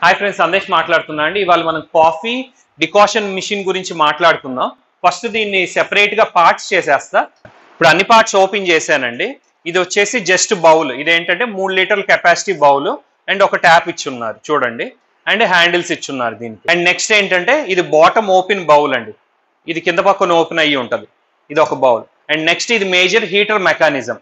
Hi friends, Sandesh మాట్లాడుతున్నా అండి. ఇవాళ మనం కాఫీ డికాషన్ మిషన్ గురించి మాట్లాడుకుందాం. ఫస్ట్ దీన్ని సెపరేట్ గా పార్ట్స్ చేసేస్తా. ఇప్పుడు అన్ని పార్ట్స్ ఓపెన్ చేశానండి. ఇది వచ్చేసి జస్ట్ బౌల్. ఇదేంటంటే 3 లీటర్ల కెపాసిటీ బౌల్ అండ్ ఒక ట్యాప్ ఇచ్చున్నారు చూడండి, అండ్ హ్యాండిల్స్ ఇచ్చున్నారు దీనికి. అండ్ నెక్స్ట్ ఏంటంటే ఇది బాటమ్ ఓపెన్ బౌల్ అండి. ఇది కింద పక్కన ఓపెన్ అయ్యి ఉంటుంది. ఇది ఒక బౌల్. అండ్ నెక్స్ట్ ఇది మేజర్ హీటర్ మెకానిజం.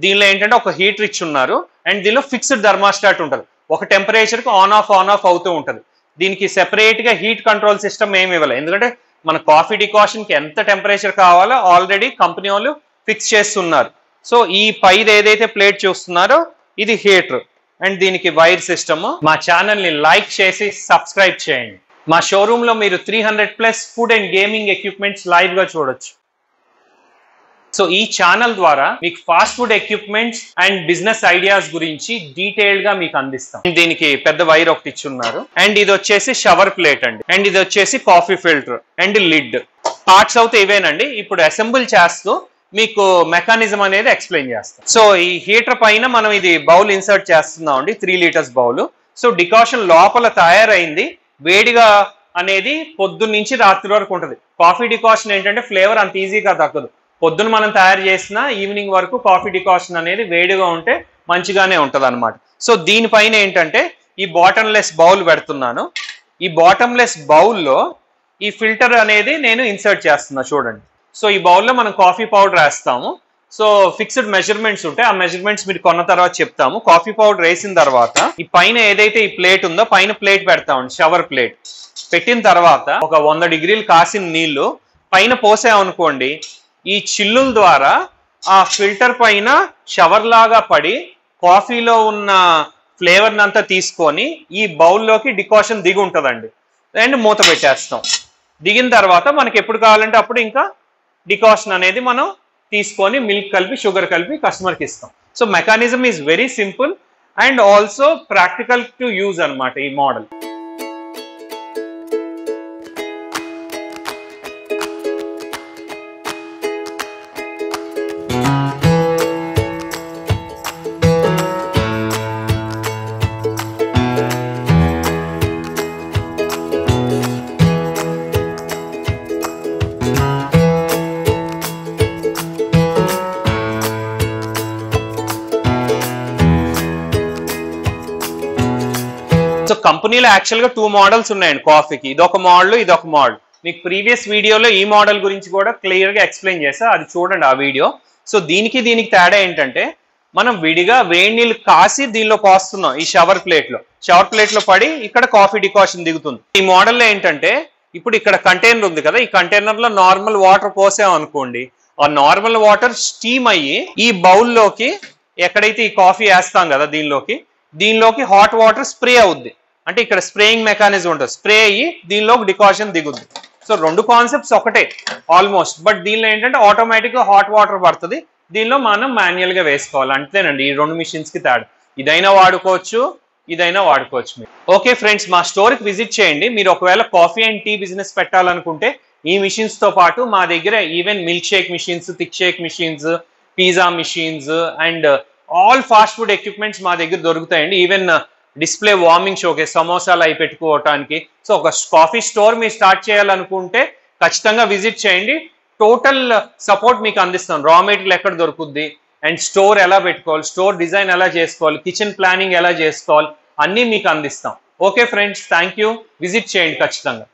దీనిలో ఏంటంటే ఒక హీటర్ ఇచ్చున్నారు అండ్ దీనిలో ఫిక్స్డ్ థర్మాస్టాట్ ఉంటుంది. ఒక టెంపరేచర్ కి ఆన్ ఆఫ్ అవుతూ ఉంటుంది. దీనికి సెపరేట్ గా హీట్ కంట్రోల్ సిస్టమ్ ఏమి ఇవ్వాలి, ఎందుకంటే మన కాఫీ డికాషన్ కి ఎంత టెంపరేచర్ కావాలో ఆల్రెడీ కంపెనీ వాళ్ళు ఫిక్స్ చేస్తున్నారు. సో ఈ పైది ఏదైతే ప్లేట్ చూస్తున్నారో ఇది హీటర్ అండ్ దీనికి వైర్ సిస్టమ్. మా ఛానల్ ని లైక్ చేసి సబ్స్క్రైబ్ చేయండి. మా షోరూమ్ లో మీరు 300+ food and gaming equipments live గా చూడొచ్చు. సో ఈ ఛానల్ ద్వారా మీకు fast food equipments and business ideas గురించి డీటెయిల్డ్ గా మీకు అందిస్తాం. దీనికి పెద్ద వైర్ ఒకటి ఇచ్చున్నారు అండ్ ఇది వచ్చేసి షవర్ ప్లేట్ అండి. అండ్ ఇది వచ్చేసి coffee filter and lid. Parts అయితే ఇవేనండి. ఇప్పుడు అసెంబుల్ చేస్తూ మీకు మెకానిజం అనేది ఎక్స్ప్లెయిన్ చేస్తాం. సో ఈ హీటర్ పైన మనం ఇది బౌల్ ఇన్సర్ట్ చేస్తున్నాం అండి, 3 లీటర్స్ బౌల్. సో డికాషన్ లోపల తయారైంది వేడిగా అనేది పొద్దున్న నుంచి రాత్రి వరకు ఉంటుంది. కాఫీ డికాషన్ ఏంటంటే ఫ్లేవర్ అంత ఈజీగా తగ్గదు. పొద్దున మనం తయారు చేసిన ఈవినింగ్ వరకు కాఫీ డికాషన్ అనేది వేడిగా ఉంటే మంచిగానే ఉంటుంది అనమాట. సో దీనిపైన ఏంటంటే ఈ బాటమ్లెస్ బౌల్ పెడుతున్నాను. ఈ బాటమ్లెస్ బౌల్లో ఈ ఫిల్టర్ అనేది నేను ఇన్సర్ట్ చేస్తున్నా చూడండి. సో ఈ బౌల్లో మనం కాఫీ పౌడర్ వేస్తాము. సో ఫిక్స్డ్ మెజర్మెంట్స్ ఉంటాయి. ఆ మెజర్మెంట్స్ మీరు కొన్న తర్వాత చెప్తాము. కాఫీ పౌడర్ వేసిన తర్వాత ఈ పైన ఏదైతే ఈ ప్లేట్ ఉందో పైన ప్లేట్ పెడతామండి, షవర్ ప్లేట్. పెట్టిన తర్వాత ఒక 100 డిగ్రీలు కాసిన నీళ్లు పైన పోసామనుకోండి, ఈ చిల్లుల ద్వారా ఆ ఫిల్టర్ పైన షవర్ లాగా పడి కాఫీలో ఉన్న ఫ్లేవర్ అంతా తీసుకొని ఈ బౌల్లోకి డికాషన్ దిగి ఉంటుందండి. అండ్ మూత పెట్టేస్తాం. దిగిన తర్వాత మనకి ఎప్పుడు కావాలంటే అప్పుడు ఇంకా డికాషన్ అనేది మనం తీసుకొని మిల్క్ కలిపి షుగర్ కలిపి కస్టమర్కి ఇస్తాం. So mechanism is very simple and also practical to use అనమాట ఈ మోడల్. సో కంపెనీలో యాక్చువల్ గా 2 మోడల్స్ ఉన్నాయండి కాఫీకి. ఇదొక మోడల్, ఇదొక మోడల్. మీకు ప్రీవియస్ వీడియోలో ఈ మోడల్ గురించి కూడా క్లియర్ గా ఎక్స్ప్లెయిన్ చేసా, అది చూడండి ఆ వీడియో. సో దీనికి తేడా ఏంటంటే మనం విడిగా వేడి నీళ్ళు కాసి దీనిలో పోస్తున్నాం. ఈ షవర్ ప్లేట్ లో పడి ఇక్కడ కాఫీ డికాషన్ దిగుతుంది. ఈ మోడల్లో ఏంటంటే ఇప్పుడు ఇక్కడ కంటైనర్ ఉంది కదా, ఈ కంటైనర్ లో నార్మల్ వాటర్ పోసాం అనుకోండి, ఆ నార్మల్ వాటర్ స్టీమ్ అయ్యి ఈ బౌల్లోకి ఎక్కడైతే ఈ కాఫీ వేస్తాం కదా దీనిలోకి హాట్ వాటర్ స్ప్రే అవుద్ది. అంటే ఇక్కడ స్ప్రేయింగ్ మెకానిజం ఉంటుంది. స్ప్రే అయ్యి దీనిలోకి డికాషన్ దిగుద్ది. సో 2 కాన్సెప్ట్స్ ఒకటే ఆల్మోస్ట్. బట్ దీనిలో ఏంటంటే ఆటోమేటిక్ గా హాట్ వాటర్ పడుతుంది, దీనిలో మనం మాన్యువల్ గా వేసుకోవాలి. అంతేనండి ఈ 2 మిషన్స్ కి తేడా. ఇదైనా వాడుకోవచ్చు, ఇదైనా వాడుకోవచ్చు మీరు. ఓకే ఫ్రెండ్స్, మా స్టోర్కి విజిట్ చేయండి. మీరు ఒకవేళ కాఫీ అండ్ టీ బిజినెస్ పెట్టాలనుకుంటే ఈ మిషన్స్ తో పాటు మా దగ్గర even milk shake machines, thick shake machines, pizza machines and all fast food equipments మా దగ్గర దొరుకుతాయండి. ఈవెన్ డిస్ప్లే వార్మింగ్ షోకే సమోసాలు అవి పెట్టుకోవటానికి. సో ఒక కాఫీ స్టోర్ మీరు స్టార్ట్ చేయాలనుకుంటే ఖచ్చితంగా విజిట్ చేయండి. టోటల్ సపోర్ట్ మీకు అందిస్తాం. రా మెటీరియల్ ఎక్కడ దొరుకుద్ది అండ్ స్టోర్ ఎలా పెట్టుకోవాలి, స్టోర్ డిజైన్ ఎలా చేసుకోవాలి, కిచెన్ ప్లానింగ్ ఎలా చేసుకోవాలి, అన్నీ మీకు అందిస్తాం. Okay friends, thank you. Visit చేయండి ఖచ్చితంగా.